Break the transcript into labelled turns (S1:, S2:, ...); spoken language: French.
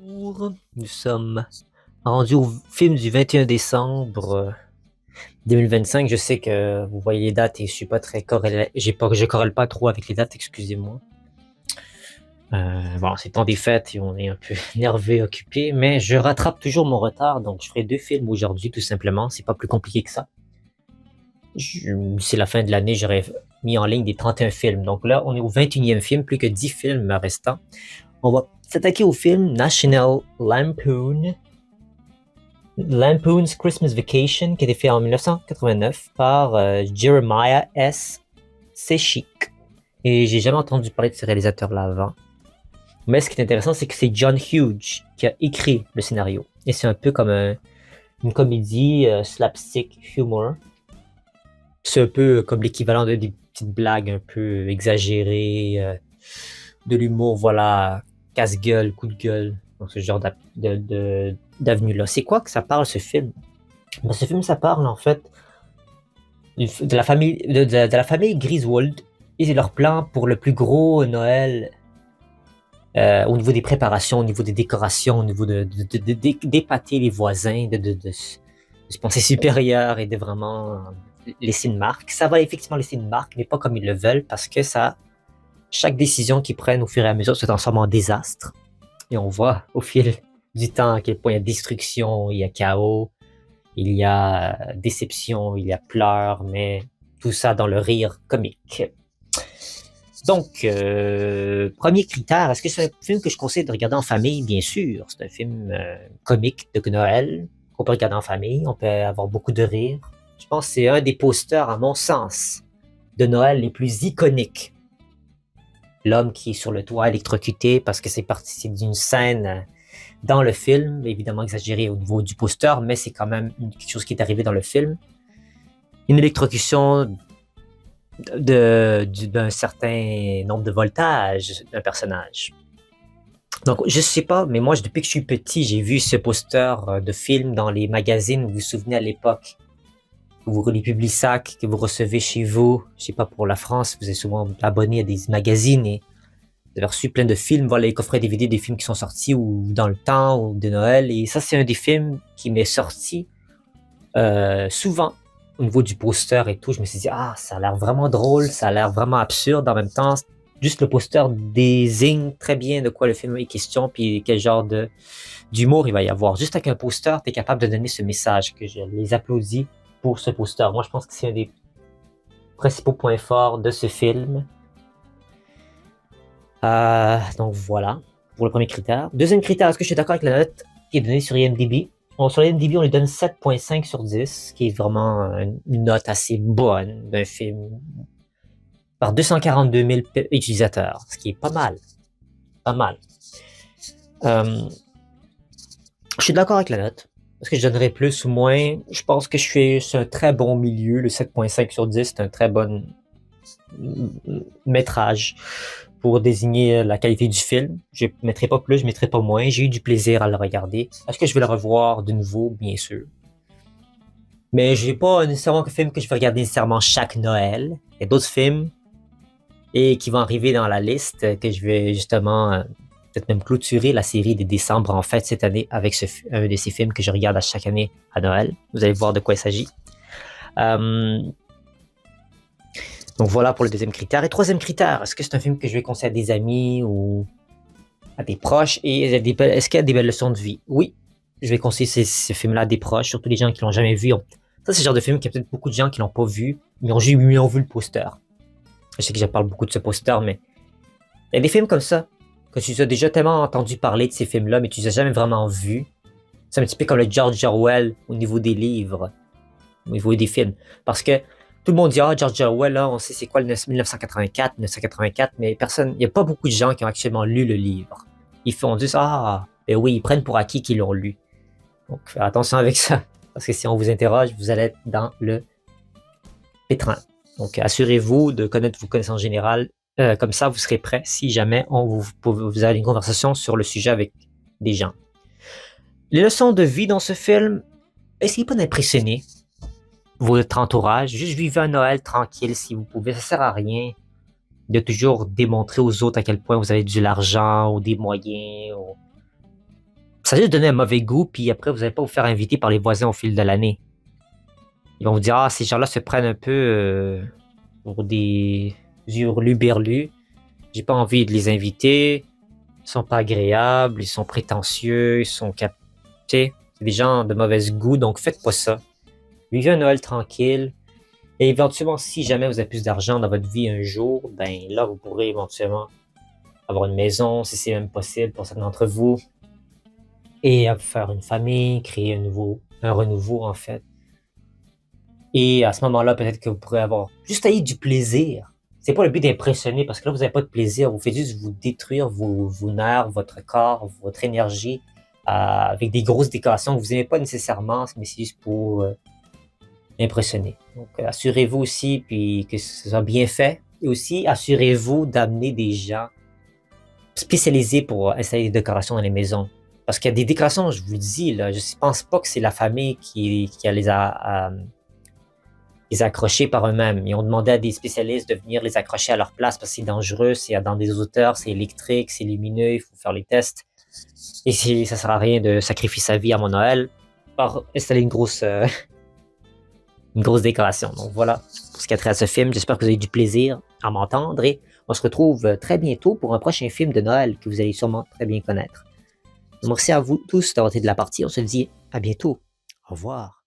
S1: Nous sommes rendus au film du 21 décembre 2025. Je sais que vous voyez les dates et je suis pas très corrélé. Je corrèle pas trop avec les dates, excusez-moi. Bon, c'est temps des fêtes et on est un peu nerveux, occupé, mais je rattrape toujours mon retard, donc je ferai 2 films aujourd'hui, tout simplement. C'est pas plus compliqué que ça. C'est la fin de l'année, j'aurais mis en ligne des 31 films. Donc là, on est au 21e film, plus que 10 films restants. On va s'attaquer au film National Lampoon's Christmas Vacation, qui a été fait en 1989 par Jeremiah S. Sechik. Et j'ai jamais entendu parler de ce réalisateur-là avant. Mais ce qui est intéressant, c'est que c'est John Hughes qui a écrit le scénario. Et c'est un peu comme une comédie slapstick humor. C'est un peu comme l'équivalent de des petites blagues un peu exagérées, de l'humour, voilà, casse-gueule, coup de gueule, dans ce genre d'avenue-là. C'est quoi que ça parle, ce film? Ben, ce film, ça parle, en fait, de la famille Griswold et leur plan pour le plus gros Noël au niveau des préparations, au niveau des décorations, au niveau d'épater les voisins, de se penser supérieur et de vraiment laisser une marque. Ça va effectivement laisser une marque, mais pas comme ils le veulent, parce que chaque décision qu'ils prennent au fur et à mesure se transforme en désastre. Et on voit au fil du temps à quel point il y a destruction, il y a chaos, il y a déception, il y a pleurs, mais tout ça dans le rire comique. Donc, premier critère, est-ce que c'est un film que je conseille de regarder en famille? Bien sûr, c'est un film comique de Noël qu'on peut regarder en famille, on peut avoir beaucoup de rire. Je pense que c'est un des posters, à mon sens, de Noël les plus iconiques. L'homme qui est sur le toit électrocuté parce que c'est parti d'une scène dans le film, évidemment exagérée au niveau du poster, mais c'est quand même quelque chose qui est arrivé dans le film. Une électrocution d'un certain nombre de voltages d'un personnage. Donc, je sais pas, mais moi, depuis que je suis petit, j'ai vu ce poster de film dans les magazines. Vous vous souvenez à l'époque, les Publisac que vous recevez chez vous, je sais pas, pour la France, vous êtes souvent abonné à des magazines et vous avez reçu plein de films, voilà, les coffrets DVD des films qui sont sortis ou dans le temps ou de Noël. Et ça, c'est un des films qui m'est sorti souvent au niveau du poster et tout. Je me suis dit, ah, ça a l'air vraiment drôle, ça a l'air vraiment absurde en même temps. Juste le poster désigne très bien de quoi le film est question, puis quel genre d'humour il va y avoir. Juste avec un poster, tu es capable de donner ce message que je les applaudis pour ce poster. Moi, je pense que c'est un des principaux points forts de ce film. Donc voilà, pour le premier critère. Deuxième critère, est-ce que je suis d'accord avec la note qui est donnée sur IMDb? Bon, sur IMDb, on lui donne 7.5 sur 10, qui est vraiment une note assez bonne d'un film par 242 000 utilisateurs, ce qui est pas mal. Pas mal. Je suis d'accord avec la note. Est-ce que je donnerais plus ou moins? Je pense que c'est un très bon milieu. Le 7.5 sur 10, c'est un très bon métrage pour désigner la qualité du film. Je ne mettrai pas plus, je ne mettrai pas moins. J'ai eu du plaisir à le regarder. Est-ce que je vais le revoir de nouveau? Bien sûr. Mais j'ai pas nécessairement un film que je vais regarder nécessairement chaque Noël. Il y a d'autres films et qui vont arriver dans la liste que je vais justement peut-être même clôturer la série des décembre en fait cette année avec un de ces films que je regarde à chaque année à Noël. Vous allez voir de quoi il s'agit. Donc voilà pour le deuxième critère. Et troisième critère, est-ce que c'est un film que je vais conseiller à des amis ou à des proches? Et est-ce qu'il y a des belles leçons de vie? Oui, je vais conseiller ce film-là à des proches, surtout les gens qui l'ont jamais vu. Ça, c'est le genre de film qu'il y a peut-être beaucoup de gens qui l'ont pas vu, mais ont vu le poster. Je sais que je parle beaucoup de ce poster, mais il y a des films comme ça, que tu as déjà tellement entendu parler de ces films-là, mais tu les as jamais vraiment vus. C'est un petit peu comme le George Orwell au niveau des livres, au niveau des films. Parce que tout le monde dit, ah, George Orwell, là, on sait c'est quoi le 1984, mais il n'y a pas beaucoup de gens qui ont actuellement lu le livre. Ils font juste, ah, ben oui, ils prennent pour acquis qu'ils l'ont lu. Donc, faire attention avec ça. Parce que si on vous interroge, vous allez être dans le pétrin. Donc, assurez-vous de connaître vos connaissances générales. Comme ça, vous serez prêt si jamais vous avez une conversation sur le sujet avec des gens. Les leçons de vie dans ce film, essayez pas d'impressionner votre entourage. Juste vivez un Noël tranquille si vous pouvez. Ça sert à rien de toujours démontrer aux autres à quel point vous avez de l'argent ou des moyens. Ça va juste donner un mauvais goût, puis après, vous n'allez pas vous faire inviter par les voisins au fil de l'année. Ils vont vous dire, ah, ces gens-là se prennent un peu pour des hurluberlus. J'ai pas envie de les inviter. Ils sont pas agréables, ils sont prétentieux, ils sont captés. C'est des gens de mauvaise goût, donc faites pas ça. Vivez un Noël tranquille. Et éventuellement, si jamais vous avez plus d'argent dans votre vie un jour, ben là, vous pourrez éventuellement avoir une maison, si c'est même possible pour certains d'entre vous, et faire une famille, créer un renouveau en fait. Et à ce moment-là, peut-être que vous pourrez avoir juste à y du plaisir. C'est pas le but d'impressionner parce que là, vous n'avez pas de plaisir. Vous faites juste vous détruire vos nerfs, votre corps, votre énergie avec des grosses décorations que vous n'aimez pas nécessairement, mais c'est juste pour impressionner. Donc, assurez-vous aussi puis que ce soit bien fait. Et aussi, assurez-vous d'amener des gens spécialisés pour installer des décorations dans les maisons. Parce qu'il y a des décorations, je vous le dis, là, je ne pense pas que c'est la famille qui a les accrocher par eux-mêmes. Ils ont demandé à des spécialistes de venir les accrocher à leur place parce que c'est dangereux, c'est dans des hauteurs, c'est électrique, c'est lumineux, il faut faire les tests. Et ça sert à rien de sacrifier sa vie à mon Noël par installer une grosse décoration. Donc voilà pour ce qui a trait à ce film. J'espère que vous avez eu du plaisir à m'entendre et on se retrouve très bientôt pour un prochain film de Noël que vous allez sûrement très bien connaître. Merci à vous tous d'avoir été de la partie. On se dit à bientôt. Au revoir.